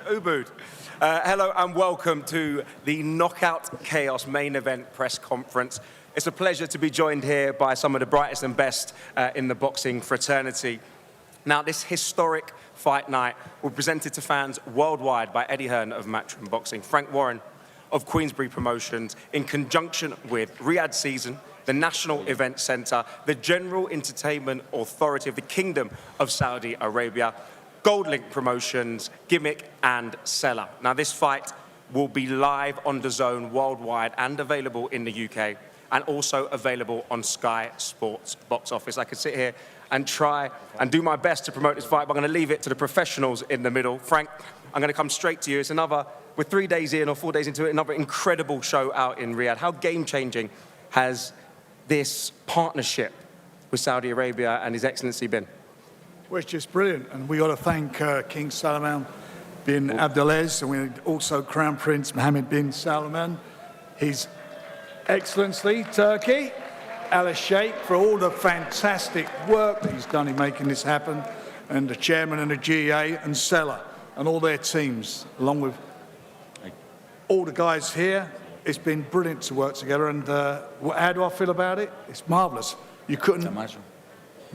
Ubud. Hello and welcome to the Knockout Chaos main event press conference. It's a pleasure to be joined here by some of the brightest and best in the boxing fraternity. Now, this historic fight night will be presented to fans worldwide by Eddie Hearn of Matchroom Boxing, Frank Warren of Queensberry Promotions, in conjunction with Riyadh Season, the National Event Centre, the General Entertainment Authority of the Kingdom of Saudi Arabia, Gold Link Promotions, Gimmick and Seller. Now, this fight will be live on DAZN worldwide and available in the UK, and also available on Sky Sports box office. I could sit here and try and do my best to promote this fight, but I'm going to leave it to the professionals in the middle. Frank, I'm going to come straight to you. It's we're 3 days in or 4 days into it, another incredible show out in Riyadh. How game-changing has this partnership with Saudi Arabia and His Excellency been? Well, it's just brilliant, and we got to thank King Salman bin Abdulaziz, and we also Crown Prince Mohammed bin Salman, His Excellency Turkey, Al Sheikh, for all the fantastic work that he's done in making this happen, and the chairman and the GA and Seller and all their teams, along with all the guys here. It's been brilliant to work together, and how do I feel about it? It's marvellous. You couldn't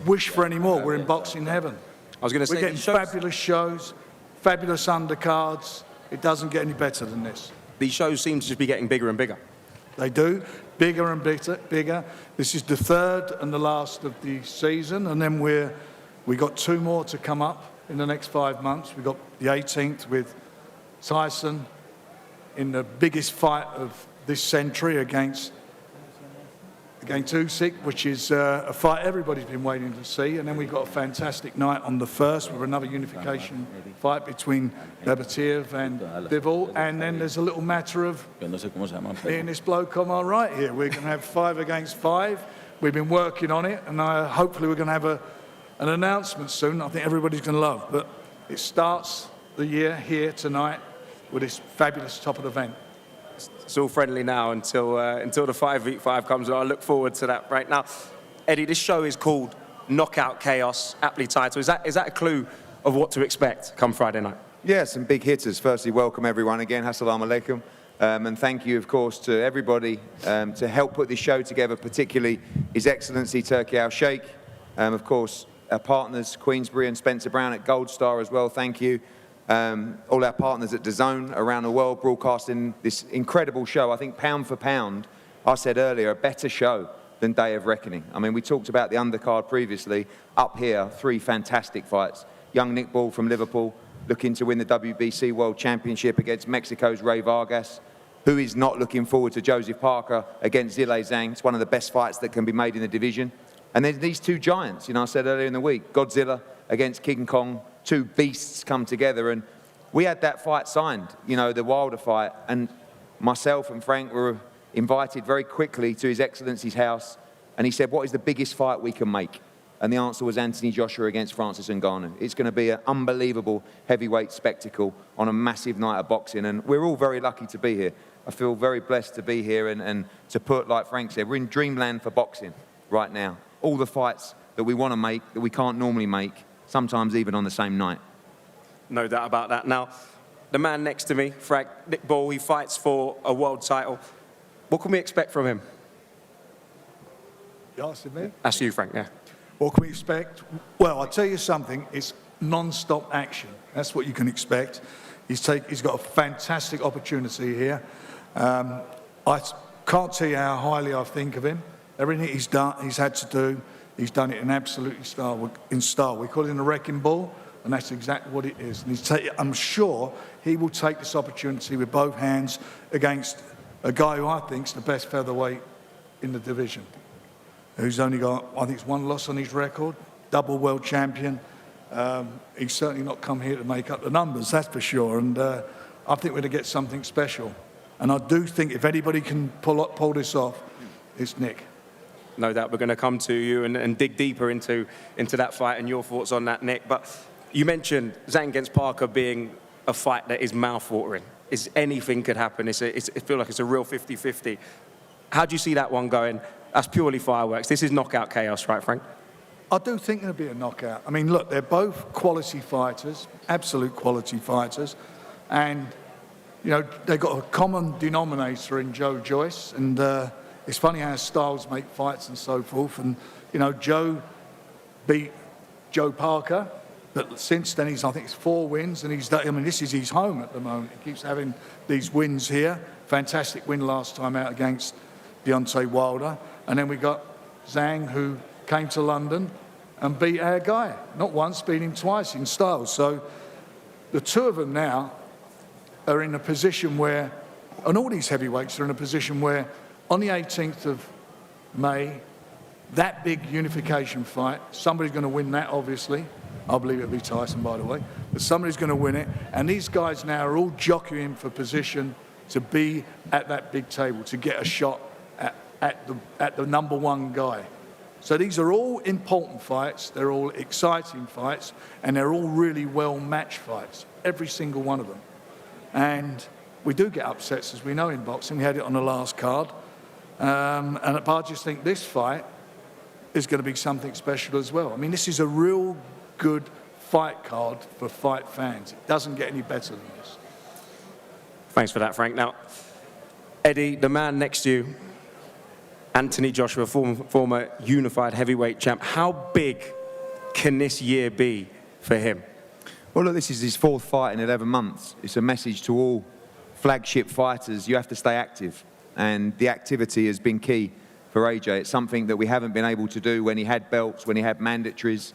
wish for any more. We're in boxing heaven. I was going to say, we're getting fabulous shows, fabulous undercards. It doesn't get any better than this. These shows seem to just be getting bigger and bigger. They do, bigger and bigger. This is the third and the last of the season, and then we got 2 more to come up in the next 5 months. We got the 18th with Tyson in the biggest fight of this century against Usyk, which is a fight everybody's been waiting to see. And then we've got a fantastic night on the 1st with another unification fight between Babatiev and Bivol. And then there's a little matter of me and this bloke on our right here. We're going to have 5 against 5. We've been working on it, and hopefully we're going to have an announcement soon I think everybody's going to love. But it starts the year here tonight with this fabulous top of the event. It's all friendly now until the 5v5 comes. I look forward to that right now. Eddie, this show is called Knockout Chaos, aptly titled. Is that a clue of what to expect come Friday night? Yeah, some big hitters. Firstly, welcome everyone again. Assalamu alaikum. And thank you, of course, to everybody to help put this show together, particularly His Excellency Turkey Al Sheikh. Of course, our partners, Queensberry and Spencer Brown at Gold Star as well, thank you. All our partners at DAZN around the world broadcasting this incredible show. I think pound for pound, I said earlier, a better show than Day of Reckoning. I mean, we talked about the undercard previously. Up here, 3 fantastic fights. Young Nick Ball from Liverpool looking to win the WBC World Championship against Mexico's Ray Vargas, who is not looking forward to Joseph Parker against Zhilei Zhang. It's one of the best fights that can be made in the division. And then these 2 giants, you know, I said earlier in the week, Godzilla against King Kong, 2 beasts come together, and we had that fight signed, you know, the Wilder fight, and myself and Frank were invited very quickly to His Excellency's house, and he said, what is the biggest fight we can make? And the answer was Anthony Joshua against Francis Ngannou. It's going to be an unbelievable heavyweight spectacle on a massive night of boxing, and we're all very lucky to be here. I feel very blessed to be here and to put, like Frank said, we're in dreamland for boxing right now. All the fights that we want to make, that we can't normally make, sometimes even on the same night. No doubt about that. Now, the man next to me, Frank, Nick Ball, he fights for a world title. What can we expect from him? You asking me? That's you, Frank, yeah. What can we expect? Well, I'll tell you something, it's non-stop action. That's what you can expect. He's got a fantastic opportunity here. I can't tell you how highly I think of him. Everything he's had to do, he's done it in absolutely style. We call it a wrecking ball, and that's exactly what it is. And I'm sure he will take this opportunity with both hands against a guy who I think is the best featherweight in the division, who's only got, I think it's 1 loss on his record, double world champion. He's certainly not come here to make up the numbers, that's for sure. And I think we're going to get something special. And I do think if anybody can pull this off, it's Nick. No doubt we're going to come to you and dig deeper into that fight and your thoughts on that, Nick. But you mentioned Zhang against Parker being a fight that is mouth-watering. Anything could happen. It feels like it's a real 50-50. How do you see that one going? That's purely fireworks. This is knockout chaos, right, Frank? I do think there'll be a knockout. I mean, look, they're both quality fighters, absolute quality fighters. And, you know, they've got a common denominator in Joe Joyce. And it's funny how styles make fights and so forth. And, you know, Joe beat Joe Parker. But since then, I think it's 4 wins. And this is his home at the moment. He keeps having these wins here. Fantastic win last time out against Deontay Wilder. And then we got Zhang, who came to London and beat our guy. Not once, beat him twice in style. So the two of them now are in a position where, and all these heavyweights are in a position where on the 18th of May, that big unification fight, somebody's going to win that, obviously. I believe it'll be Tyson, by the way. But somebody's going to win it. And these guys now are all jockeying for position to be at that big table, to get a shot at the number 1 guy. So these are all important fights, they're all exciting fights, and they're all really well-matched fights, every single one of them. And we do get upsets, as we know in boxing. We had it on the last card. But I just think this fight is going to be something special as well. I mean, this is a real good fight card for fight fans. It doesn't get any better than this. Thanks for that, Frank. Now, Eddie, the man next to you, Anthony Joshua, former unified heavyweight champ. How big can this year be for him? Well, look, this is his 4th fight in 11 months. It's a message to all flagship fighters. You have to stay active. And the activity has been key for AJ. It's something that we haven't been able to do when he had belts, when he had mandatories,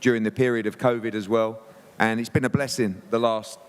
during the period of COVID as well. And it's been a blessing the last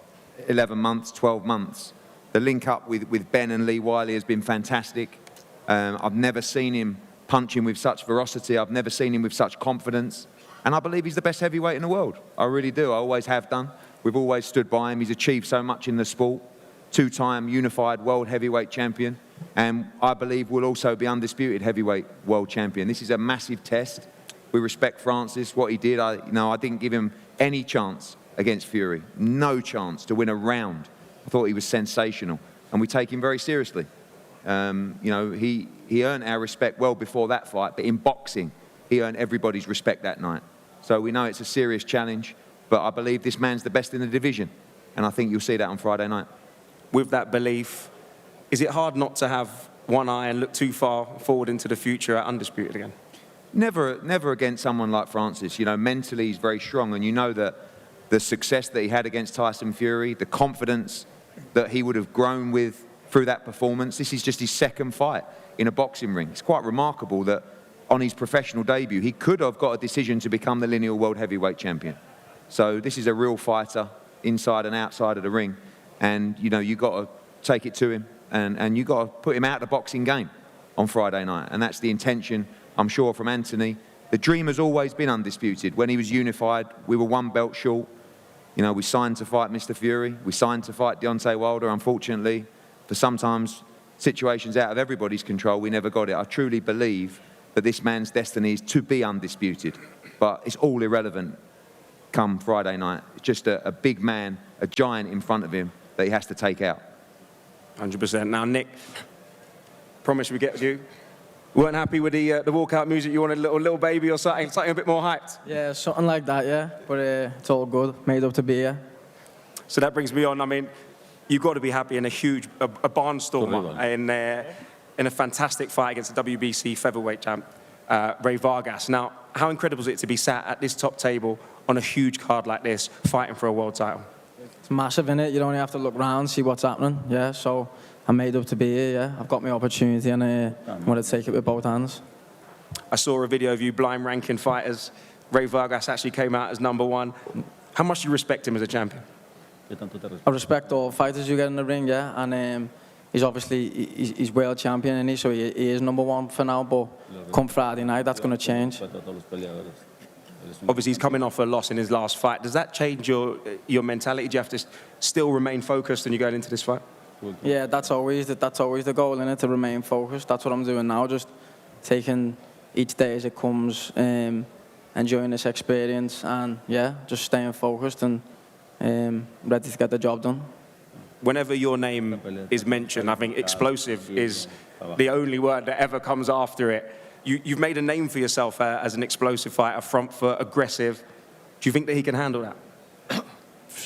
11 months, 12 months. The link up with Ben and Lee Wiley has been fantastic. I've never seen him punching with such ferocity. I've never seen him with such confidence. And I believe he's the best heavyweight in the world. I really do. I always have done. We've always stood by him. He's achieved so much in the sport. 2-time unified world heavyweight champion. And I believe will also be undisputed heavyweight world champion. This is a massive test. We respect Francis, what he did. I didn't give him any chance against Fury. No chance to win a round. I thought he was sensational. And we take him very seriously. He earned our respect well before that fight, but in boxing, he earned everybody's respect that night. So we know it's a serious challenge, but I believe this man's the best in the division. And I think you'll see that on Friday night. With that belief, is it hard not to have one eye and look too far forward into the future at Undisputed again? Never against someone like Francis. You know, mentally he's very strong, and you know that the success that he had against Tyson Fury, the confidence that he would have grown with through that performance. This is just his 2nd fight in a boxing ring. It's quite remarkable that on his professional debut, he could have got a decision to become the lineal world heavyweight champion. So this is a real fighter inside and outside of the ring. And, you know, you've got to take it to him and you've got to put him out of the boxing game on Friday night. And that's the intention, I'm sure, from Anthony. The dream has always been undisputed. When he was unified, we were 1 belt short. You know, we signed to fight Mr. Fury. We signed to fight Deontay Wilder. Unfortunately, for sometimes situations out of everybody's control, we never got it. I truly believe that this man's destiny is to be undisputed. But it's all irrelevant come Friday night. It's just a big man, a giant in front of him that he has to take out. 100%. Now, Nick, promise we get to you. Weren't happy with the walkout music. You wanted a little baby or something a bit more hyped. Yeah, something like that, yeah. But it's all good. Made up to be here. So that brings me on. I mean, you've got to be happy in a barnstormer in a fantastic fight against the WBC featherweight champ, Ray Vargas. Now, how incredible is it to be sat at this top table on a huge card like this, fighting for a world title? It's massive, innit? You only have to look round, see what's happening, yeah. So I'm made up to be here, yeah. I've got my opportunity and I want to take it with both hands. I saw a video of you blind ranking fighters. Ray Vargas actually came out as #1. How much do you respect him as a champion? I respect all fighters you get in the ring, yeah. And he's obviously he's world champion, and so he is #1 for now. But come Friday night, that's going to change. Obviously, he's coming off a loss in his last fight. Does that change your mentality? Do you have to still remain focused when you go into this fight? Yeah, that's always the goal, innit? To remain focused. That's what I'm doing now. Just taking each day as it comes, enjoying this experience, and yeah, just staying focused and ready to get the job done. Whenever your name is mentioned, I think explosive is the only word that ever comes after it. You've made a name for yourself as an explosive fighter, front foot, aggressive. Do you think that he can handle that?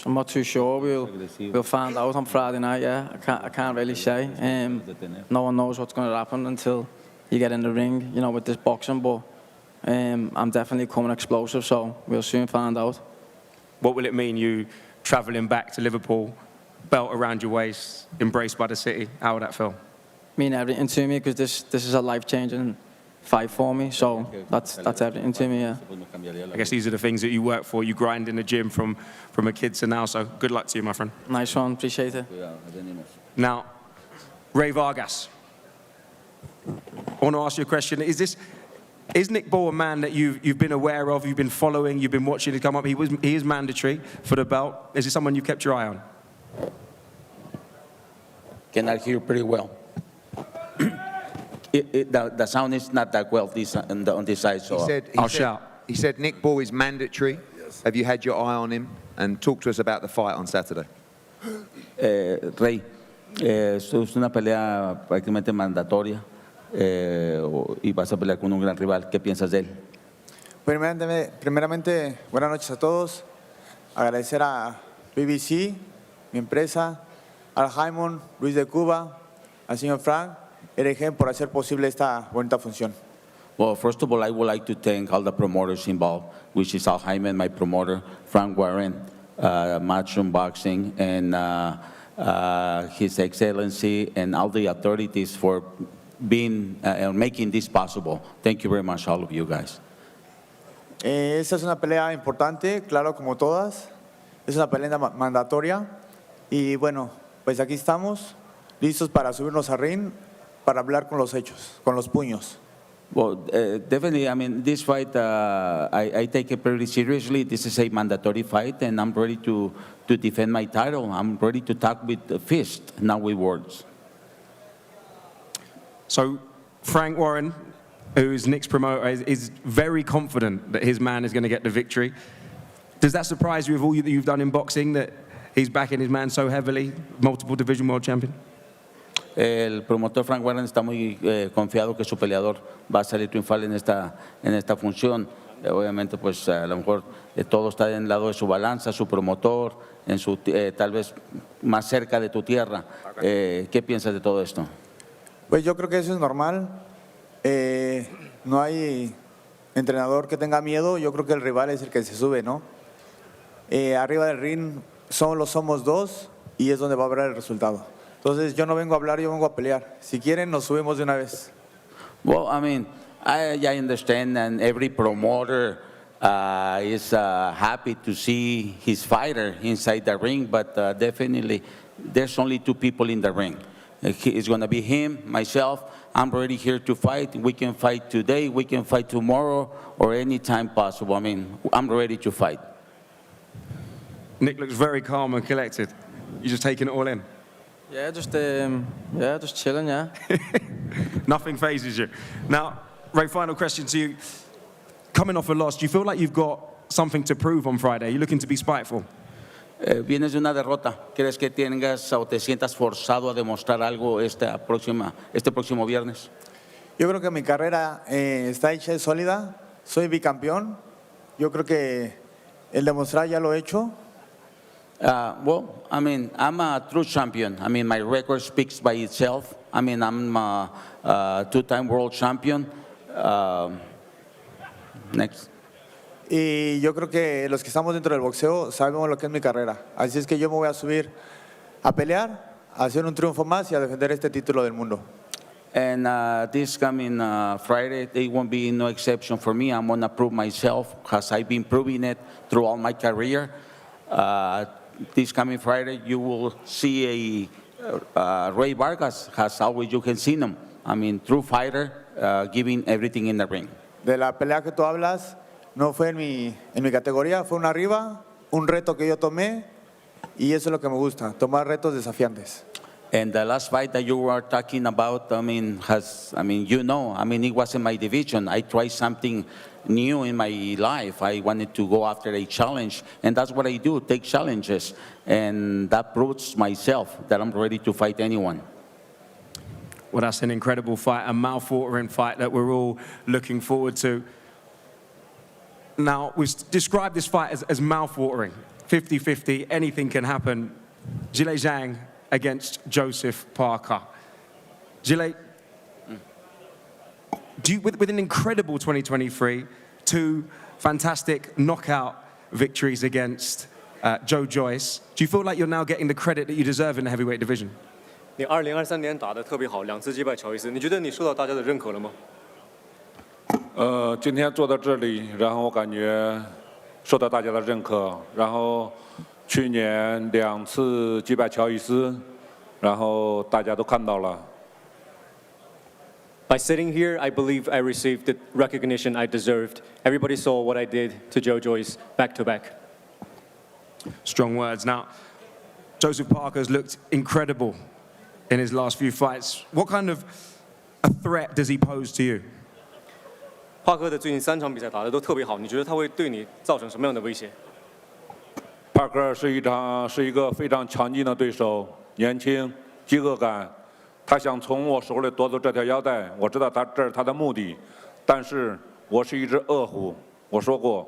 I'm not too sure. We'll find out on Friday night. Yeah, I can't really say. No one knows what's going to happen until you get in the ring, you know, with this boxing. But I'm definitely coming explosive, so we'll soon find out. What will it mean, you travelling back to Liverpool, belt around your waist, embraced by the city? How will that feel? Mean everything to me, because this is a life-changing fight for me. So that's everything to me. Yeah. I guess these are the things that you work for. You grind in the gym from a kid to now. So good luck to you, my friend. Nice one. Appreciate it. Now, Ray Vargas, I want to ask you a question. Is Nick Ball a man that you've been aware of, you've been following, you've been watching to come up? He is mandatory for the belt. Is he someone you've kept your eye on? Cannot hear pretty well. The sound is not that well on this side, so I'll shout. He said Nick Ball is mandatory. Yes. Have you had your eye on him? And talk to us about the fight on Saturday. Rey, esto es una pelea prácticamente mandatoria y vas a pelear con un gran rival. ¿Qué piensas de él? Primeramente, buenas noches a todos. Agradecer a BBC, mi empresa, al Jaimon, Luis de Cuba, al señor Frank, RG por hacer posible esta bonita función. Well, first of all, I would like to thank all the promoters involved, which is Al Hyman, my promoter, Frank Warren, Matchroom Boxing, and His Excellency, and all the authorities for being making this possible. Thank you very much, all of you guys. Esta es una pelea importante, claro, como todas. Es una pelea mandatoria. Y bueno, pues aquí estamos, listos para subirnos al ring, para hablar con los hechos, con los puños. Well, definitely, I mean, this fight, I take it pretty seriously. This is a mandatory fight, and I'm ready to defend my title. I'm ready to talk with the fist, not with words. So Frank Warren, who is Nick's promoter, is very confident that his man is going to get the victory. Does that surprise you with all that you've done in boxing, that he's backing his man so heavily, multiple division world champion? El promotor Frank Warren está muy confiado que su peleador va a salir triunfal en esta función. Obviamente, pues a lo mejor todo está en el lado de su balanza, su promotor, en su tal vez más cerca de tu tierra. ¿Qué piensas de todo esto? Pues yo creo que eso es normal. No hay entrenador que tenga miedo. Yo creo que el rival es el que se sube, ¿no? Arriba del ring solo somos dos y es donde va a haber el resultado. Entonces yo no vengo a hablar, yo vengo a pelear. Si quieren, nos subimos de una vez. Well, I mean, I understand, and every promoter is happy to see his fighter inside the ring, but definitely there's only two people in the ring. It's going to be him, myself. I'm already here to fight. We can fight today, we can fight tomorrow, or any time possible. I mean, I'm ready to fight. Nick looks very calm and collected. You're just taking it all in? Yeah, just chilling, yeah. Nothing phases you. Now, Ray, final question to you. Coming off a loss, do you feel like you've got something to prove on Friday? You're looking to be spiteful? Vienes de una derrota. ¿Crees que tengas o te sientas forzado a demostrar algo este próximo viernes? Yo creo que mi carrera está hecha y sólida. Soy bicampeón. Yo creo que el demostrar ya lo he hecho. Well, I mean, I'm a true champion. I mean, my record speaks by itself. I mean, I'm a two-time world champion. Next. Y yo creo que los que estamos dentro del boxeo sabemos lo que es mi carrera. Así es que yo me voy a subir a pelear, a hacer un triunfo más y a defender este título del mundo. And this coming Friday, they won't be no exception for me. I'm going to prove myself, as I've been proving it through all my career. This coming Friday, you will see a Ray Vargas, as always you can see him. I mean, true fighter, giving everything in the ring. De la pelea que tú hablas, no fue en mi categoría, fue una arriba, un reto que yo tomé, y eso es lo que me gusta, tomar retos desafiantes. And the last fight that you were talking about, I mean, it wasn't my division. I tried something new in my life. I wanted to go after a challenge, and that's what I do, take challenges. And that proves myself that I'm ready to fight anyone. Well, that's an incredible fight, a mouth-watering fight that we're all looking forward to. Now, we've described this fight as mouth-watering. 50-50, anything can happen. Zhilei Zhang against Joseph Parker. Zhilei, with an incredible 2023, 2 fantastic knockout victories against Joe Joyce, do you feel like you're now getting the credit that you deserve in the heavyweight division? 你2023年打得特别好，2次击败乔伊斯，你觉得你受到大家的认可了吗？今天坐到这里，然后我感觉受到大家的认可，然后去年2次击败乔伊斯，然后大家都看到了。By sitting here, I believe I received the recognition I deserved. Everybody saw what I did to Joe Joyce back to back. Strong words. Now, Joseph Parker's looked incredible in his last few fights. What kind of a threat does he pose to you? 帕克的最近3场比赛打得都特别好，你觉得他会对你造成什么样的威胁？帕克是一个非常强劲的对手，年轻，饥饿感。他想从我手里夺走这条腰带，我知道这是他的目的，但是我是一只饿虎，我说过，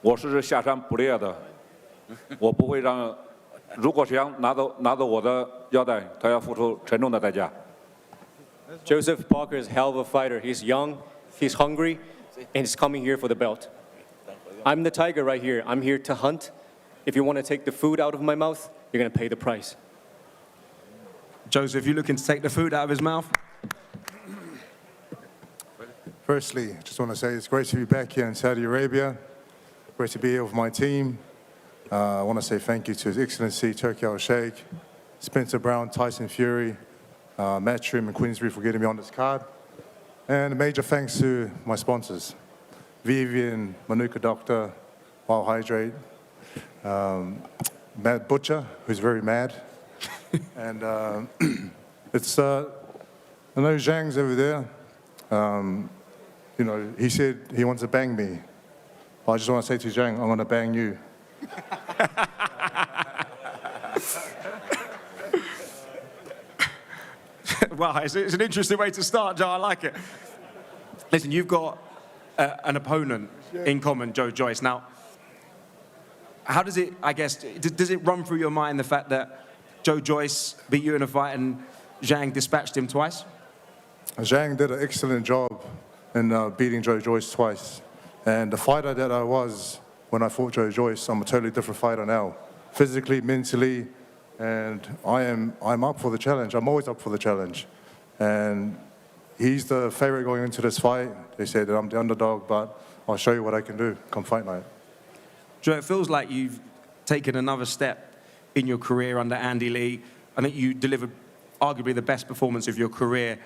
我是下山捕猎的，我不会让，如果想拿走我的腰带，他要付出沉重的代价。Joseph Parker is a hell of a fighter. He's young, he's hungry, and he's coming here for the belt. I'm the tiger right here. I'm here to hunt. If you want to take the food out of my mouth, you're going to pay the price. Joseph, you looking to take the food out of his mouth? Firstly, I just want to say it's great to be back here in Saudi Arabia. Great to be here with my team. I want to say thank you to His Excellency Turki Al-Sheikh, Spencer Brown, Tyson Fury, Matchroom and Queensberry for getting me on this card. And a major thanks to my sponsors, Vivian, Manuka Doctor, Wild Hydrate, Mad Butcher, who's very mad. And it's, I know Zhang's over there. You know, he said he wants to bang me. But I just want to say to Zhang, I'm going to bang you. Well, it's an interesting way to start, Joe. I like it. Listen, you've got an opponent in common, Joe Joyce. Now, how does it, I guess, does it run through your mind the fact that Joe Joyce beat you in a fight and Zhang dispatched him twice? Zhang did an excellent job in beating Joe Joyce twice. And the fighter that I was when I fought Joe Joyce, I'm a totally different fighter now. Physically, mentally, and I'm up for the challenge. I'm always up for the challenge. And he's the favorite going into this fight. They said that I'm the underdog, but I'll show you what I can do come fight night. Joe, it feels like you've taken another step in your career under Andy Lee. I think you delivered arguably the best performance of your career.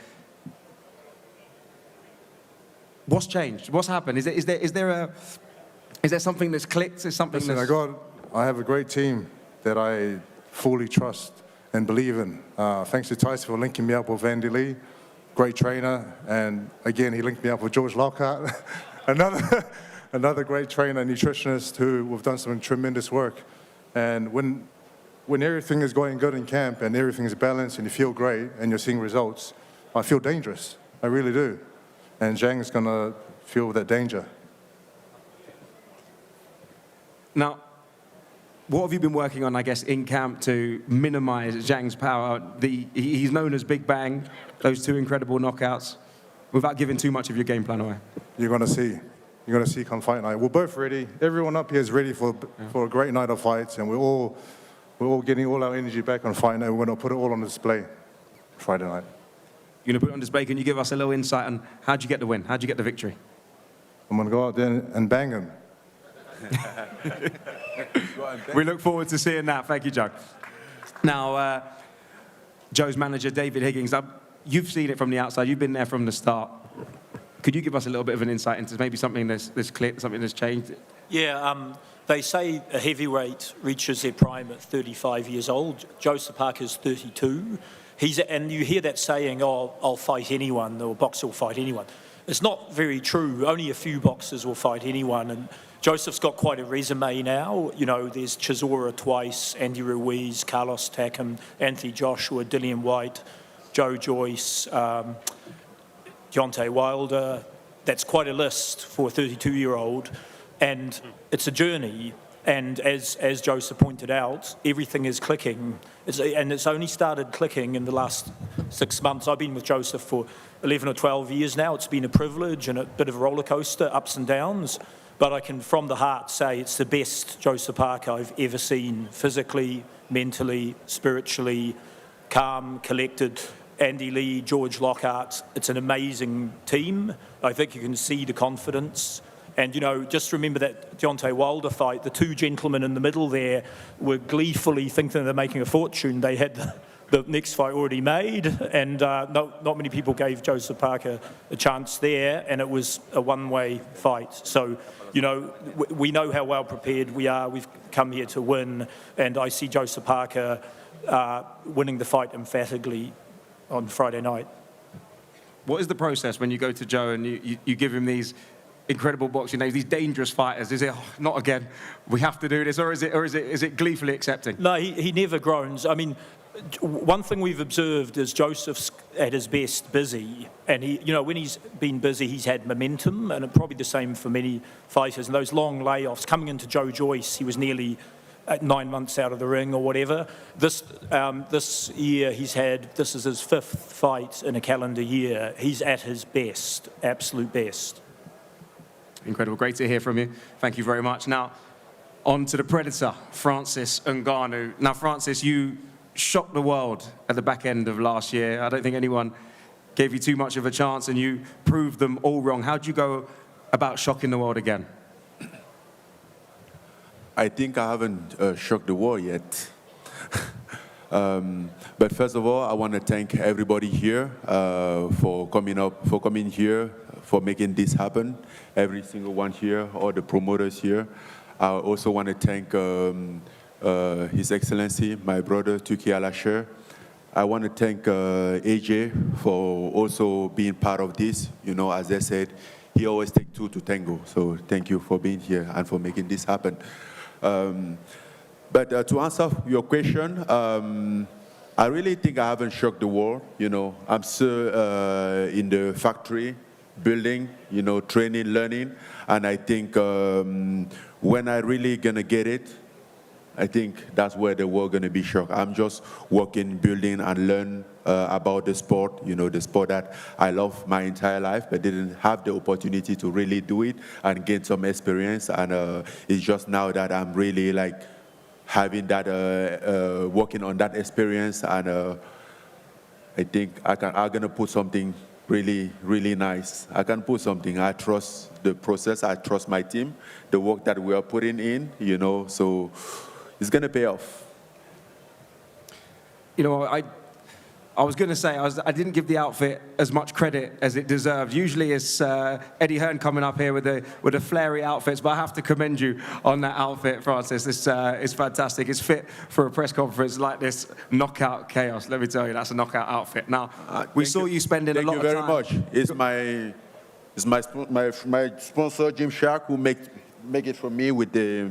What's changed? What's happened? Is there something that's clicked? Is something Listen, that's... I have a great team that I fully trust and believe in. Thanks to Tyson for linking me up with Andy Lee, great trainer, and again he linked me up with George Lockhart, another great trainer, nutritionist who we've done some tremendous work. And when everything is going good in camp and everything is balanced and you feel great and you're seeing results, I feel dangerous. I really do. And Zhang's gonna feel that danger. Now, what have you been working on, I guess, in camp to minimize Zhang's power? He's known as Big Bang, those 2 incredible knockouts, without giving too much of your game plan away. You're gonna see. You're gonna see come fight night. We're both ready. Everyone up here is ready for a great night of fights, and we're all getting all our energy back on fight night. We're gonna put it all on display Friday night. You're going to put it on display. Can you give us a little insight on how'd you get the win? How'd you get the victory? I'm gonna go out there and bang him. We look forward to seeing that. Thank you, Joe. Now, Joe's manager, David Higgins, you've seen it from the outside. You've been there from the start. Could you give us a little bit of an insight into maybe something that's clicked, something that's changed? Yeah, they say a heavyweight reaches their prime at 35 years old. Joseph Parker's 32. And you hear that saying, oh, I'll fight anyone, or a boxer will fight anyone. It's not very true. Only a few boxers will fight anyone. And Joseph's got quite a resume now. You know, there's Chisora twice, Andy Ruiz, Carlos Takam, Anthony Joshua, Dillian White, Joe Joyce, Deontay Wilder. That's quite a list for a 32-year-old. And it's a journey. And as Joseph pointed out, everything is clicking. And it's only started clicking in the last 6 months. I've been with Joseph for 11 or 12 years now. It's been a privilege and a bit of a roller coaster, ups and downs. But I can, from the heart, say it's the best Joseph Parker I've ever seen, physically, mentally, spiritually, calm, collected. Andy Lee, George Lockhart, it's an amazing team. I think you can see the confidence. And, you know, just remember that Deontay Wilder fight, the two gentlemen in the middle there were gleefully thinking they're making a fortune. They had the next fight already made, and not many people gave Joseph Parker a chance there, and it was a one-way fight. So, you know, we know how well prepared we are. We've come here to win, and I see Joseph Parker winning the fight emphatically on Friday night. What is the process when you go to Joe and you give him these incredible boxing names, these dangerous fighters? Is it, oh, not again, we have to do this, or is it gleefully accepting? No, he never groans. I mean, one thing we've observed is Joseph's at his best busy, and he, you know, when he's been busy, he's had momentum, and probably the same for many fighters. And those long layoffs, coming into Joe Joyce, he was nearly 9 months out of the ring or whatever. This year this is his 5th fight in a calendar year. He's at his best, absolute best. Incredible. Great to hear from you. Thank you very much. Now, on to the Predator, Francis Ngannou. Now, Francis, you shocked the world at the back end of last year. I don't think anyone gave you too much of a chance, and you proved them all wrong. How'd you go about shocking the world again? I think I haven't shocked the world yet. But first of all, I want to thank everybody here for coming here, for making this happen. Every single one here, all the promoters here. I also want to thank His Excellency, my brother, Tuki Alasher. I want to thank AJ for also being part of this. You know, as I said, he always takes two to tango. So thank you for being here and for making this happen. But to answer your question, I really think I haven't shocked the world. You know, I'm still in the factory, building, you know, training, learning. And I think when I really gonna get it, I think that's where the world gonna be shocked. I'm just working, building, and learn about the sport, you know, the sport that I love my entire life, but didn't have the opportunity to really do it and gain some experience. And it's just now that I'm really like having that, working on that experience, and I think I'm gonna put something really, really nice. I can put something. I trust the process. I trust my team, the work that we are putting in, you know, so it's gonna pay off. You know, I was going to say, I didn't give the outfit as much credit as it deserved. Usually it's Eddie Hearn coming up here with the flary outfits, but I have to commend you on that outfit, Francis. It's fantastic. It's fit for a press conference like this. Knockout chaos. Let me tell you, that's a knockout outfit. Now, we saw you spending a lot of time. Thank you very much. It's my sponsor, Jim Shark, who make it for me with the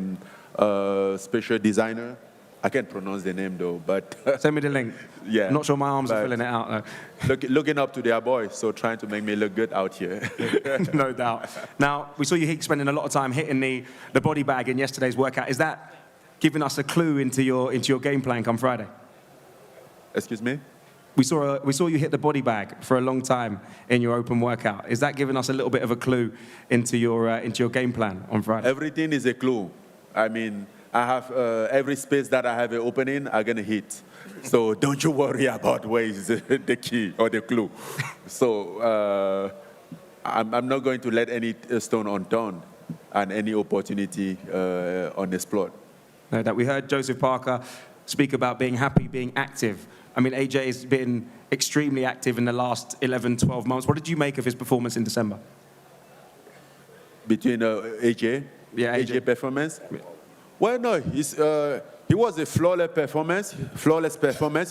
special designer. I can't pronounce the name though, but send me the link. Yeah, I'm not sure my arms are filling it out though. Looking up to their boys, so trying to make me look good out here. No doubt. Now, we saw you spending a lot of time hitting the body bag in yesterday's workout. Is that giving us a clue into your game plan come Friday? Excuse me? We saw you hit the body bag for a long time in your open workout. Is that giving us a little bit of a clue into your game plan on Friday? Everything is a clue. I mean, I have every space that I have an opening, I'm gonna hit. So don't you worry about where is the key or the clue. So I'm not going to let any stone unturned and any opportunity unexplored. No, that we heard Joseph Parker speak about being happy, being active. I mean, AJ has been extremely active in the last 11, 12 months. What did you make of his performance in December? Between AJ? Yeah, AJ performance? Yeah. Well, no, he was a flawless performance.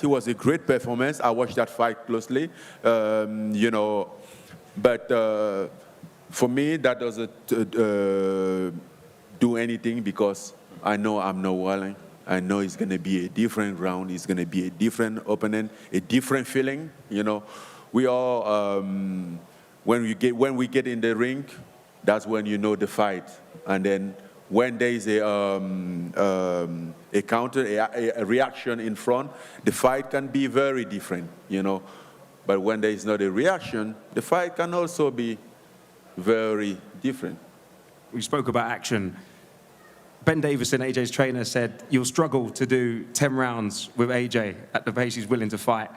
He was a great performance. I watched that fight closely, you know. But for me, that doesn't do anything because I know I'm not willing. I know it's going to be a different round. It's going to be a different opponent, a different feeling. You know, we all when we get in the ring, that's when you know the fight, and then when there is a counter, a reaction in front, the fight can be very different, you know. But when there is not a reaction, the fight can also be very different. We spoke about action. Ben Davison, AJ's trainer, said you'll struggle to do 10 rounds with AJ at the pace he's willing to fight.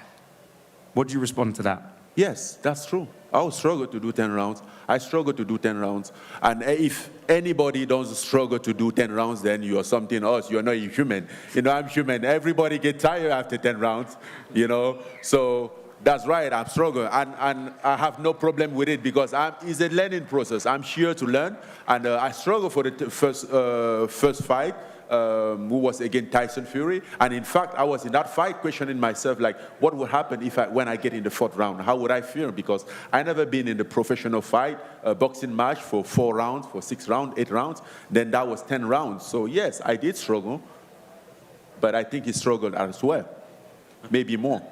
What do you respond to that? Yes, that's true. I will struggle to do 10 rounds. I struggle to do 10 rounds. And if anybody doesn't struggle to do 10 rounds, then you are something else. You're not human. You know, I'm human. Everybody gets tired after 10 rounds, you know. So that's right, I'm struggling. And I have no problem with it because it's a learning process. I'm here to learn. And I struggle for the first fight. Who was against Tyson Fury. And in fact, I was in that fight questioning myself, like, what would happen when I get in the 4th round? How would I feel? Because I never been in the professional fight, boxing match for 4 rounds, for 6 rounds, 8 rounds. Then that was 10 rounds. So yes, I did struggle, but I think he struggled as well. Maybe more.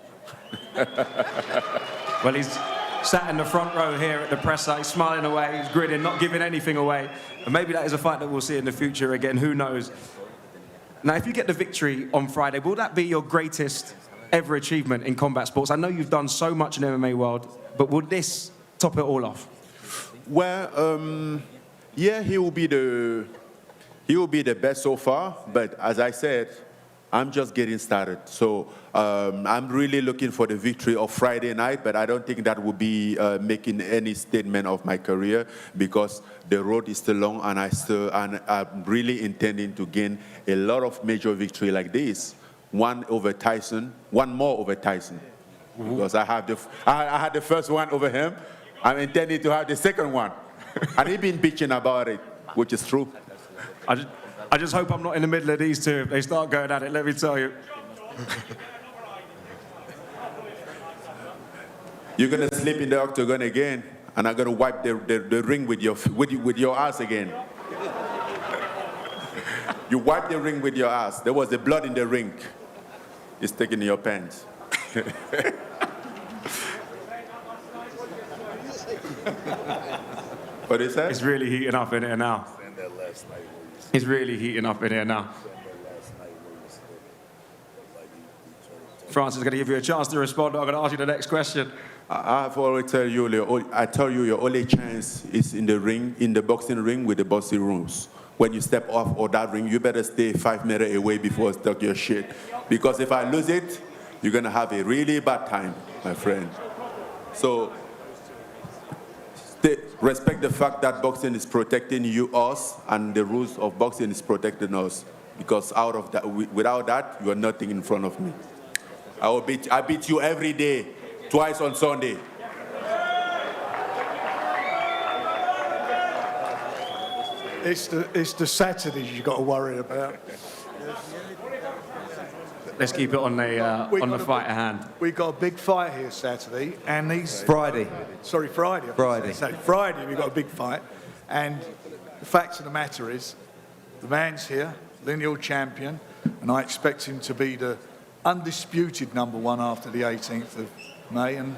Well, he's sat in the front row here at the presser. He's smiling away, he's grinning, not giving anything away. And maybe that is a fight that we'll see in the future again, who knows? Now, if you get the victory on Friday, will that be your greatest ever achievement in combat sports? I know you've done so much in MMA world, but will this top it all off? Well, yeah, he will be the best so far. But as I said, I'm just getting started. So I'm really looking for the victory of Friday night, but I don't think that will be making any statement of my career because the road is still long and I'm really intending to gain a lot of major victory like this. One more over Tyson. Because I had the first one over him. I'm intending to have the second one. And he's been bitching about it, which is true. I just hope I'm not in the middle of these two if they start going at it, let me tell you. You're going to sleep in the octagon again, and I'm going to wipe the ring with your ass again. You wipe the ring with your ass. There was the blood in the ring. It's sticking in your pants. What is that? It's really heating up in here now. It's really heating up in here now. Francis is going to give you a chance to respond. I'm going to ask you the next question. I've always tell you, your only chance is in the ring, in the boxing ring with the boxing rules. When you step off of that ring, you better stay 5 meters away before I start your shit. Because if I lose it, you're going to have a really bad time, my friend. So respect the fact that boxing is protecting us, and the rules of boxing is protecting us. Because without that, you are nothing in front of me. I beat you every day, twice on Sunday. It's the Saturdays you've got to worry about. Let's keep it on the fight at hand. We've got a big fight here Saturday, and these... Friday. Sorry, Friday. Friday, we've got a big fight. And the fact of the matter is, the man's here, lineal champion, and I expect him to be the undisputed #1 after the 18th of May, and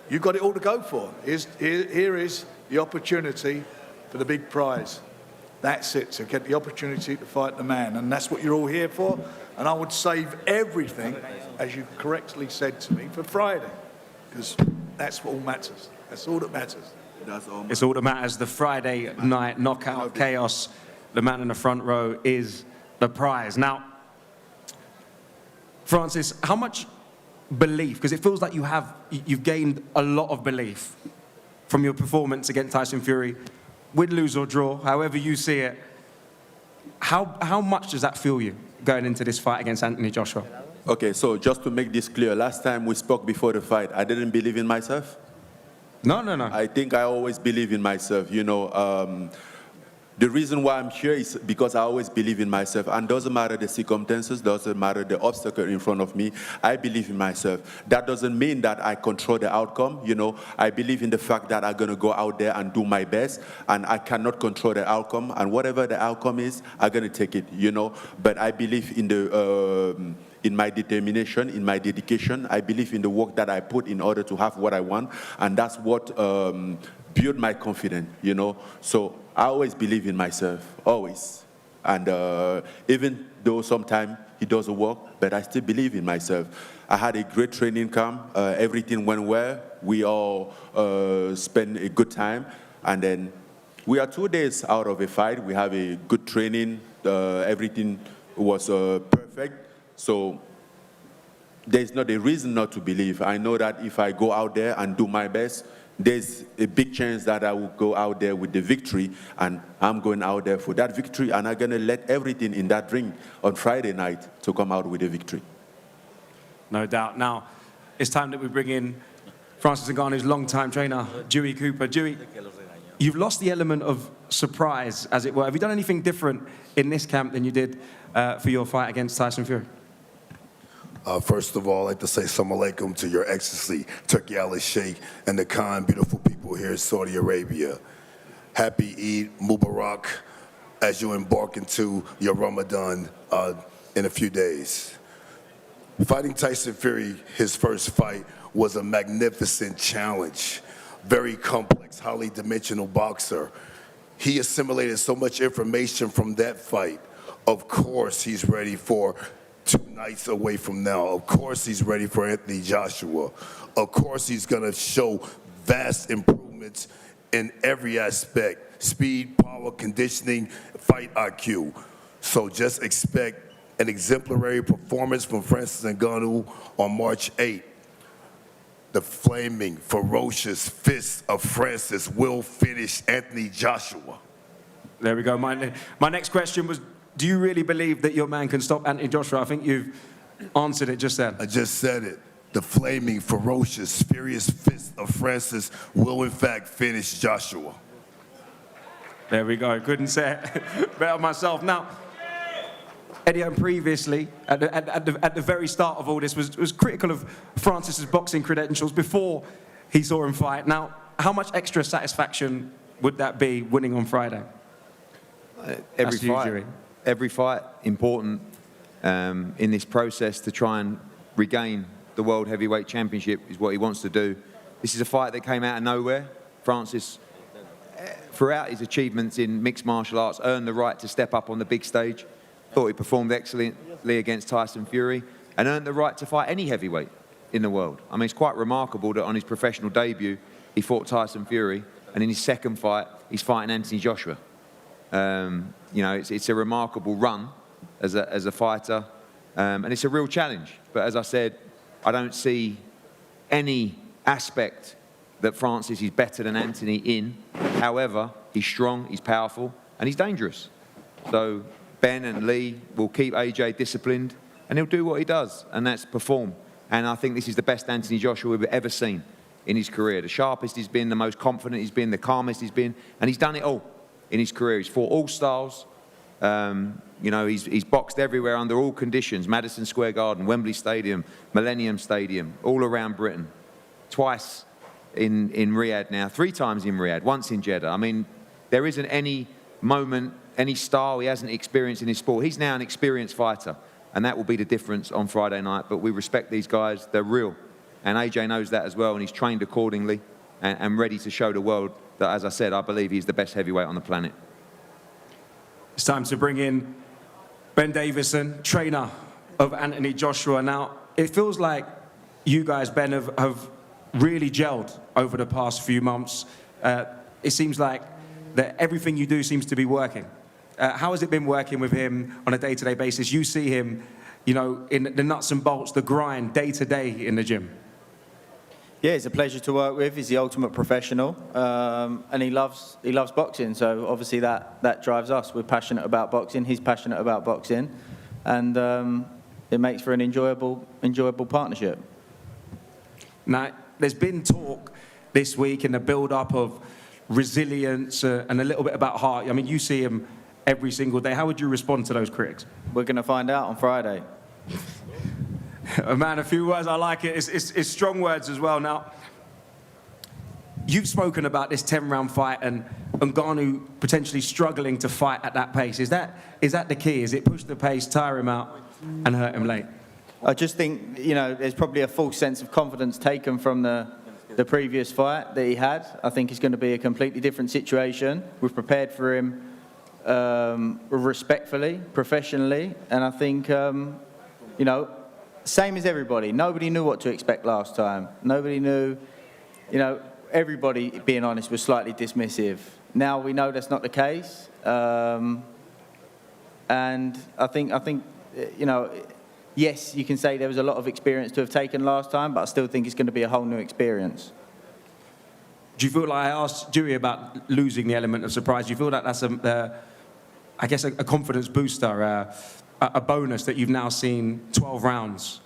you've got it all to go for. Here is the opportunity for the big prize. That's it, to get the opportunity to fight the man, and that's what you're all here for. And I would save everything, as you correctly said to me, for Friday, because that's what all matters. That's all that matters. It's all that matters. The Friday night knockout chaos, the man in the front row is the prize. Now, Francis, how much belief, because it feels like you've gained a lot of belief from your performance against Tyson Fury, win, lose or draw, however you see it. How much does that fuel you going into this fight against Anthony Joshua? Okay, so just to make this clear, last time we spoke before the fight, I didn't believe in myself. No. I think I always believe in myself. You know, the reason why I'm here is because I always believe in myself. And doesn't matter the circumstances, doesn't matter the obstacle in front of me, I believe in myself. That doesn't mean that I control the outcome. You know, I believe in the fact that I'm going to go out there and do my best. And I cannot control the outcome. And whatever the outcome is, I'm going to take it, you know. But I believe in my determination, in my dedication. I believe in the work that I put in order to have what I want. And that's what built my confidence, you know. So I always believe in myself, always. And even though sometimes it doesn't work, but I still believe in myself. I had a great training camp. Everything went well. We all spent a good time. And then we are 2 days out of a fight. We have a good training. Everything was perfect. So there's not a reason not to believe. I know that if I go out there and do my best, there's a big chance that I will go out there with the victory, and I'm going out there for that victory, and I'm going to let everything in that ring on Friday night to come out with a victory. No doubt. Now, it's time that we bring in Francis Ngannou's longtime trainer, Zhilei Cooper. Zhilei, you've lost the element of surprise, as it were. Have you done anything different in this camp than you did for your fight against Tyson Fury? First of all, I'd like to say Assalamu alaikum to Your Excellency, Turkey al-Sheikh, and the kind, beautiful people here in Saudi Arabia. Happy Eid Mubarak as you embark into your Ramadan in a few days. Fighting Tyson Fury, his first fight, was a magnificent challenge. Very complex, highly dimensional boxer. He assimilated so much information from that fight. Of course, he's ready for 2 nights away from now. Of course, he's ready for Anthony Joshua. Of course, he's going to show vast improvements in every aspect: speed, power, conditioning, fight IQ. So just expect an exemplary performance from Francis Ngannou on March 8th. The flaming, ferocious fist of Francis will finish Anthony Joshua. There we go. My next question was, do you really believe that your man can stop Anthony Joshua? I think you've answered it just then. I just said it. The flaming, ferocious, furious fist of Francis will in fact finish Joshua. There we go. Couldn't say it better myself. Now, Eddie, previously, at the very start of all this, was critical of Francis's boxing credentials before he saw him fight. Now, how much extra satisfaction would that be winning on Friday? Every fight important in this process to try and regain the World Heavyweight Championship is what he wants to do. This is a fight that came out of nowhere. Francis, throughout his achievements in mixed martial arts, earned the right to step up on the big stage. Thought he performed excellently against Tyson Fury and earned the right to fight any heavyweight in the world. I mean, it's quite remarkable that on his professional debut, he fought Tyson Fury, and in his second fight, he's fighting Anthony Joshua. You know, it's a remarkable run as a fighter, and it's a real challenge. But as I said, I don't see any aspect that Francis is better than Anthony in. However, he's strong, he's powerful, and he's dangerous. So Ben and Lee will keep AJ disciplined, and he'll do what he does, and that's perform. And I think this is the best Anthony Joshua we've ever seen in his career. The sharpest he's been, the most confident he's been, the calmest he's been, and he's done it all in his career. He's fought all styles. You know, he's boxed everywhere under all conditions: Madison Square Garden, Wembley Stadium, Millennium Stadium, all around Britain. Twice in Riyadh now, 3 times in Riyadh, once in Jeddah. I mean, there isn't any moment, any style he hasn't experienced in his sport. He's now an experienced fighter, and that will be the difference on Friday night. But we respect these guys. They're real. And AJ knows that as well, and he's trained accordingly and ready to show the world that, as I said, I believe he's the best heavyweight on the planet. It's time to bring in Ben Davison, trainer of Anthony Joshua. Now, it feels like you guys, Ben, have really gelled over the past few months. It seems like that everything you do seems to be working. How has it been working with him on a day-to-day basis? You see him, you know, in the nuts and bolts, the grind, day-to-day in the gym. Yeah, it's a pleasure to work with. He's the ultimate professional, and he loves boxing. So obviously that drives us. We're passionate about boxing. He's passionate about boxing, and it makes for an enjoyable partnership. Now, there's been talk this week in the build-up of resilience and a little bit about heart. I mean, you see him every single day. How would you respond to those critics? We're going to find out on Friday. Man, a few words, I like it. It's strong words as well. Now, you've spoken about this 10-round fight and Ngannou potentially struggling to fight at that pace. Is that the key? Is it push the pace, tire him out, and hurt him late? I just think, you know, there's probably a false sense of confidence taken from the previous fight that he had. I think it's going to be a completely different situation. We've prepared for him respectfully, professionally, and I think, you know, same as everybody. Nobody knew what to expect last time. Nobody knew, you know, everybody, being honest, was slightly dismissive. Now we know that's not the case, and I think, you know, yes, you can say there was a lot of experience to have taken last time, but I still think it's going to be a whole new experience. Do you feel like, I asked Dewey about losing the element of surprise, do you feel that that's I guess a confidence booster, a bonus that you've now seen 12 rounds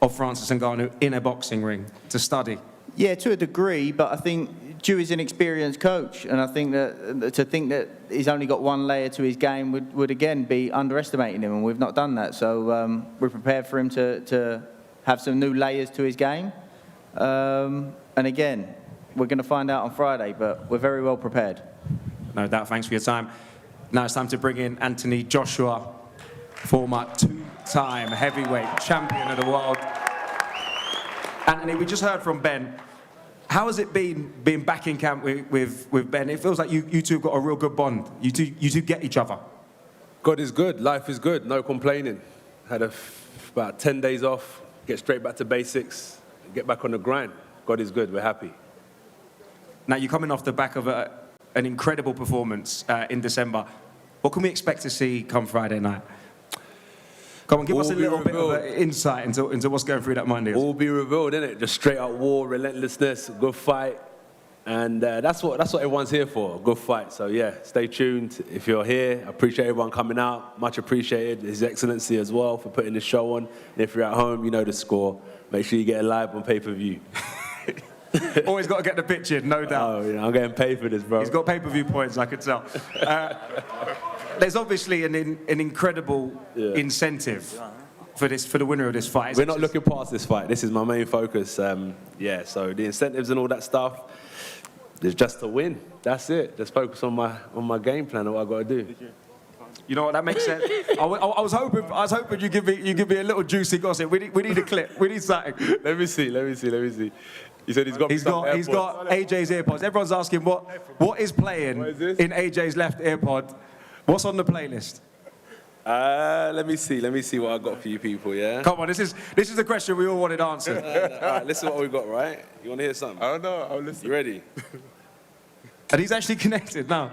of Francis Ngannou in a boxing ring to study? Yeah, to a degree, but I think Dewey's an experienced coach, and I think that to think that he's only got one layer to his game would again be underestimating him, and we've not done that. So we're prepared for him to have some new layers to his game. And again, we're going to find out on Friday, but we're very well prepared. No doubt. Thanks for your time. Now it's time to bring in Anthony Joshua, former two-time heavyweight champion of the world. Anthony, we just heard from Ben. How has it been being back in camp with Ben? It feels like you two have got a real good bond. You two get each other. God is good. Life is good. No complaining. Had about 10 days off. Get straight back to basics. Get back on the grind. God is good. We're happy. Now you're coming off the back of an incredible performance in December. What can we expect to see come Friday night? Come on, give us a little bit of insight into what's going through that mind. All be revealed, innit? Just straight out war, relentlessness, good fight. And that's what everyone's here for, a good fight. So yeah, stay tuned. If you're here, I appreciate everyone coming out. Much appreciated. His Excellency as well for putting the show on. And if you're at home, you know the score. Make sure you get it live on pay-per-view. Always got to get the pitch in, no doubt. Oh, you know, I'm getting paid for this, bro. He's got pay-per-view points, I could tell. There's obviously an incredible incentive for the winner of this fight. We're not looking past this fight. This is my main focus. Yeah, so the incentives and all that stuff is just to win. That's it. Just focus on my game plan and what I got to do. You know what? That makes sense. I was hoping you give me a little juicy gossip. We need a clip. We need something. Let me see. He said he's got AJ's AirPods. Everyone's asking what is playing in AJ's left AirPod. What's on the playlist? Let me see what I got for you people, yeah? Come on, this is the question we all wanted answered. All right, listen to what we got, right? You want to hear something? I don't know. I'll listen. You ready? And he's actually connected now.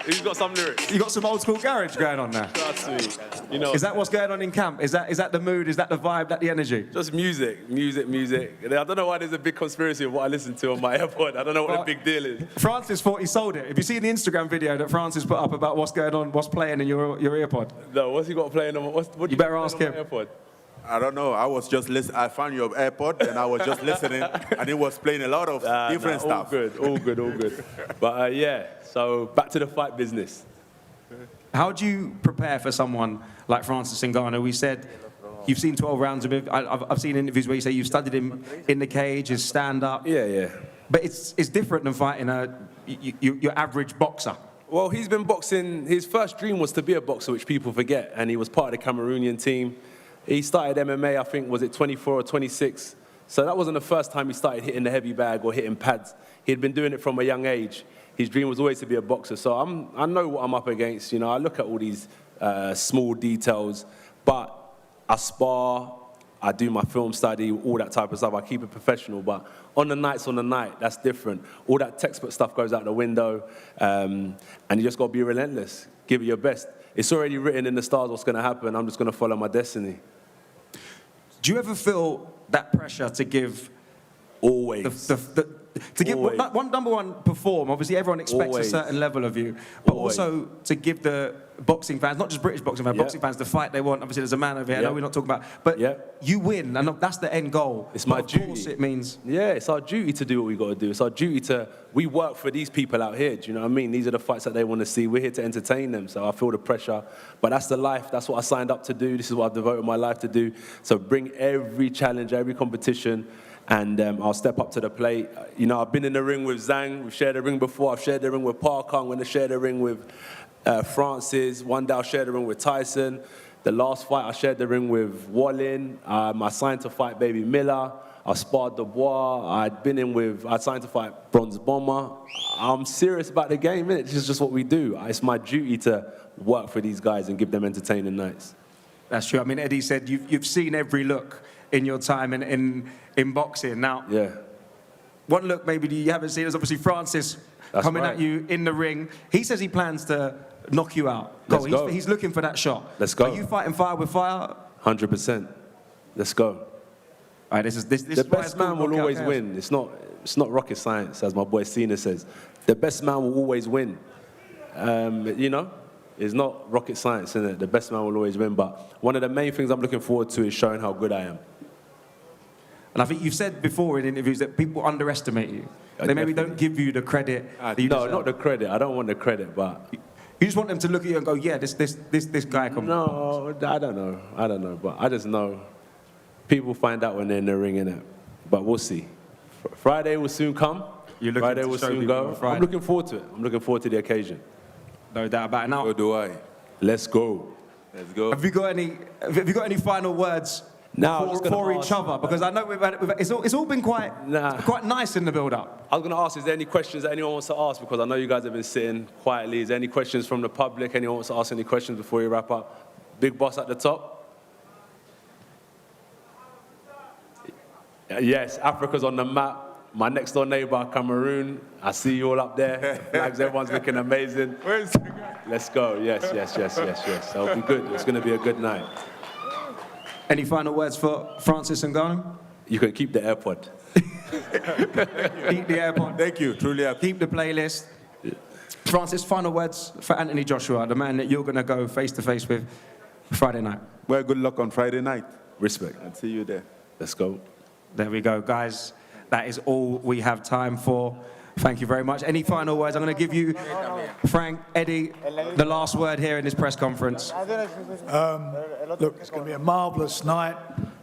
He's got some lyrics. You got some old school garage going on there. Trust me. You know. Is that what's going on in camp? Is that the mood? Is that the vibe? That the energy? Just music. I don't know why there's a big conspiracy of what I listen to on my AirPod. I don't know what the big deal is. Francis thought he sold it. Have you seen the Instagram video that Francis put up about what's going on, what's playing in your AirPod? No, what's he got playing on? What you better ask him. AirPod? I don't know. I was just listening. I found your AirPod and I was just listening, and it was playing a lot of different stuff. All good. But yeah, so back to the fight business. How do you prepare for someone like Francis Ngannou? We said you've seen 12 rounds of him. I've seen interviews where you say you've studied him in the cage, his stand-up. Yeah. But it's different than fighting your average boxer. Well, he's been boxing. His first dream was to be a boxer, which people forget, and he was part of the Cameroonian team. He started MMA, I think, was it 24 or 26? So that wasn't the first time he started hitting the heavy bag or hitting pads. He had been doing it from a young age. His dream was always to be a boxer. So I know what I'm up against. You know, I look at all these small details, but I spar, I do my film study, all that type of stuff. I keep it professional, but on the night, that's different. All that textbook stuff goes out the window, and you just got to be relentless. Give it your best. It's already written in the stars what's going to happen. I'm just going to follow my destiny. Do you ever feel that pressure to give? Always. To give number one, perform. Obviously, everyone expects a certain level of you, but also to give the boxing fans, not just British boxing fans, boxing fans, the fight they want. Obviously, there's a man over here. I know we're not talking about, but you win, and that's the end goal. It's my duty. Of course, it means it's our duty to do what we got to do. It's our duty we work for these people out here. Do you know what I mean? These are the fights that they want to see. We're here to entertain them. So I feel the pressure, but that's the life. That's what I signed up to do. This is what I've devoted my life to do. So bring every challenge, every competition. And I'll step up to the plate. You know, I've been in the ring with Zhang. We've shared the ring before. I've shared the ring with Parker. I'm going to share the ring with Francis. One day I'll share the ring with Tyson. The last fight I shared the ring with Wallin. I signed to fight Baby Miller. I sparred Dubois. I signed to fight Bronze Bomber. I'm serious about the game, innit? This is just what we do. It's my duty to work for these guys and give them entertaining nights. That's true. I mean, Eddie said you've seen every look in your time in boxing. Now, yeah. One look maybe you haven't seen is obviously Francis coming at you in the ring. He says he plans to knock you out. Let's go. He's looking for that shot. Let's go. Are you fighting fire with fire? 100%. Let's go. All right, this the best man will always win. It's not rocket science, as my boy Cena says. The best man will always win. You know, it's not rocket science, isn't it? The best man will always win. But one of the main things I'm looking forward to is showing how good I am. And I think you've said before in interviews that people underestimate you. They maybe don't give you the credit. No, not the credit. I don't want the credit, but you just want them to look at you and go, yeah, this guy can. No, I don't know. But I just know people find out when they're in the ring, innit? But we'll see. Friday will soon come. Friday will soon go. I'm looking forward to it. I'm looking forward to the occasion. No doubt about it. Now, so do I. Let's go. Let's go. Have you got any final words? For each other, because I know it's all been quite nice in the build-up. I was going to ask, is there any questions that anyone wants to ask? Because I know you guys have been sitting quietly. Is there any questions from the public? Anyone wants to ask any questions before we wrap up? Big boss at the top. Yes, Africa's on the map. My next door neighbor, Cameroon. I see you all up there. Flags, everyone's looking amazing. Let's go. Yes. That'll be good. It's going to be a good night. Any final words for Francis Ngannou? You can keep the AirPod. Keep the AirPod. Thank you, truly. Keep the playlist. Francis, final words for Anthony Joshua, the man that you're going to go face-to-face with Friday night. Well, good luck on Friday night. Respect. I'll see you there. Let's go. There we go, guys. That is all we have time for. Thank you very much. Any final words? I'm going to give you, Frank, Eddie, the last word here in this press conference. Look, it's going to be a marvellous night.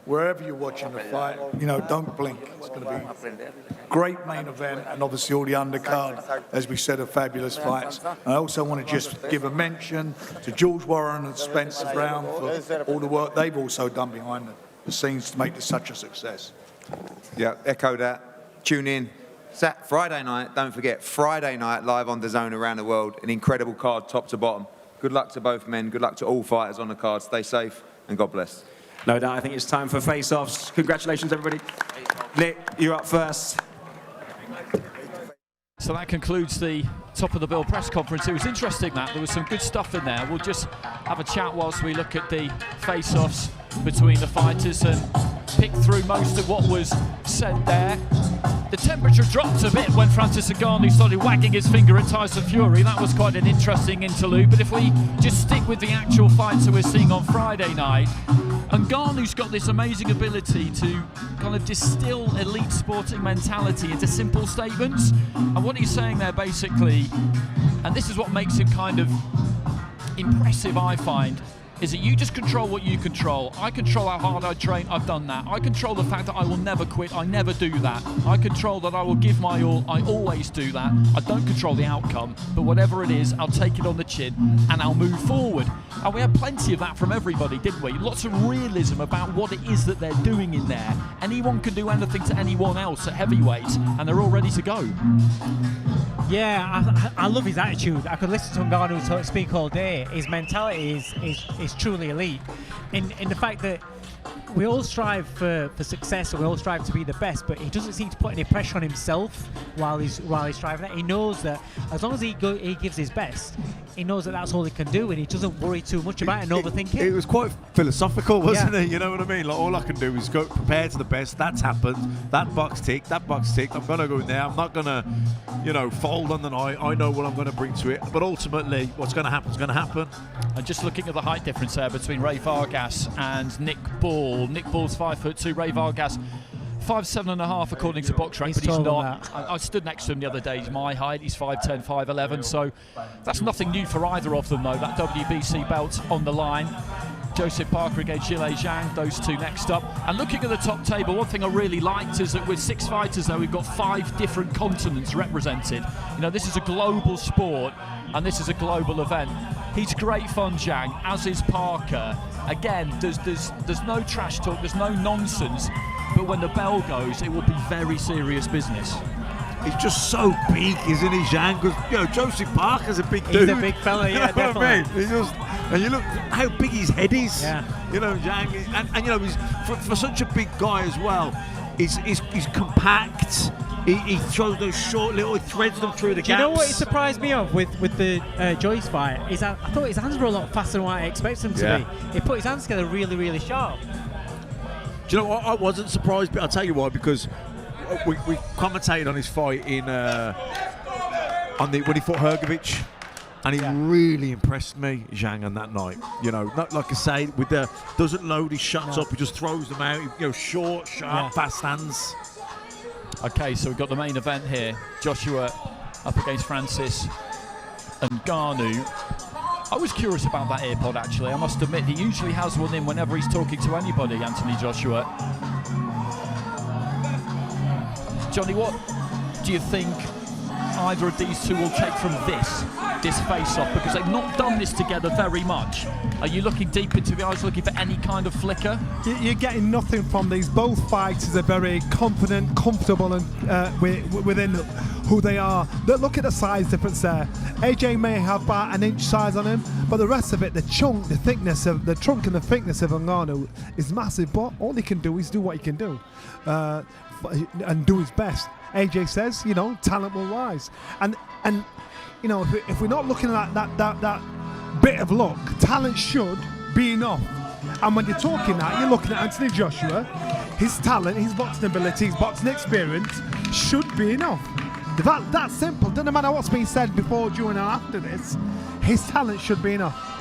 Wherever you're watching the fight, you know, don't blink. It's going to be a great main event, and obviously all the undercard, as we said, are fabulous fights. I also want to just give a mention to George Warren and Spencer Brown for all the work they've also done behind the scenes to make this such a success. Yeah, echo that. Tune in. Friday night, don't forget, Friday night live on DAZN around the world. An incredible card, top to bottom. Good luck to both men. Good luck to all fighters on the card. Stay safe and God bless. No doubt, I think it's time for face-offs. Congratulations, everybody. Nick, you're up first. So that concludes the top of the bill press conference. It was interesting that there was some good stuff in there. We'll just have a chat whilst we look at the face-offs between the fighters and pick through most of what was said there. The temperature dropped a bit when Francis Ngannou started wagging his finger at Tyson Fury. That was quite an interesting interlude. But if we just stick with the actual fights that we're seeing on Friday night, Ngannou's got this amazing ability to kind of distill elite sporting mentality into simple statements. And what he's saying there basically, and this is what makes him kind of impressive, I find, is that you just control what you control. I control how hard I train, I've done that. I control the fact that I will never quit, I never do that. I control that I will give my all, I always do that. I don't control the outcome, but whatever it is, I'll take it on the chin and I'll move forward. And we had plenty of that from everybody, didn't we? Lots of realism about what it is that they're doing in there. Anyone can do anything to anyone else at heavyweight, and they're all ready to go. Yeah, I love his attitude. I could listen to Ngannou speak all day. His mentality is truly elite. In the fact that we all strive for success and we all strive to be the best, but he doesn't seem to put any pressure on himself while he's striving that. He knows that as long as he gives his best, he knows that that's all he can do, and he doesn't worry too much about it and overthink it. It was quite philosophical, wasn't it? You know what I mean? Like, all I can do is go prepare to the best. That's happened. That box ticked. I'm going to go in there. I'm not going to, fold on the night. I know what I'm going to bring to it. But ultimately, what's going to happen is going to happen. And just looking at the height difference there between Ray Vargas and Nick Ball. Nick Ball's 5'2", Ray Vargas 5'7.5" according to BoxRec, but he's not. I stood next to him the other day. He's my height. He's 5'10", 5'11", so that's nothing new for either of them, though. That WBC belt on the line. Joseph Parker against Zhilei Zhang, those two next up. And looking at the top table, one thing I really liked is that with 6 fighters there, we've got 5 different continents represented. This is a global sport, and this is a global event. He's great fun, Zhang, as is Parker. Again, there's no trash talk, there's no nonsense. but when the bell goes, it will be very serious business. He's just so big, isn't he, Zhang? Because Joseph Parker's a big dude. He's a big fella, yeah, You know what I mean? definitely. He's just, and you look how big his head is. Yeah. You know, Zhang, and you know, he's for such a big guy as well. He's compact. He throws those short little, he threads them through the gaps. Do you know what it surprised me of with the Joyce fight? Is I thought his hands were a lot faster than what I expected them to be. He put his hands together really, really sharp. Do you know what? I wasn't surprised, but I'll tell you why, because we commentated on his fight in when he fought Hrgovic, and he really impressed me, Zhang, on that night. You know, not like I say, doesn't load his shots up, he just throws them out. You know, short, sharp, fast hands. Okay, so we've got the main event here. Joshua up against Francis and Ngannou. I was curious about that earpod, actually. I must admit, he usually has one in whenever he's talking to anybody, Anthony Joshua. Johnny, what do you think either of these two will take from this face-off? Because they've not done this together very much. Are you looking deep into the eyes, looking for any kind of flicker? You're getting nothing from these. Both fighters are very confident, comfortable, and within who they are. Look at the size difference there. AJ may have about an inch size on him, but the rest of it, the trunk and the thickness of Ngannou is massive. But all he can do is do what he can do, and do his best. AJ says, you know, talent will rise, and you know, if we're not looking at that bit of luck, talent should be enough. And when you're talking that, you're looking at Anthony Joshua, his talent, his boxing ability, his boxing experience should be enough. That's simple. Doesn't matter what's been said before, during, or after this. His talent should be enough.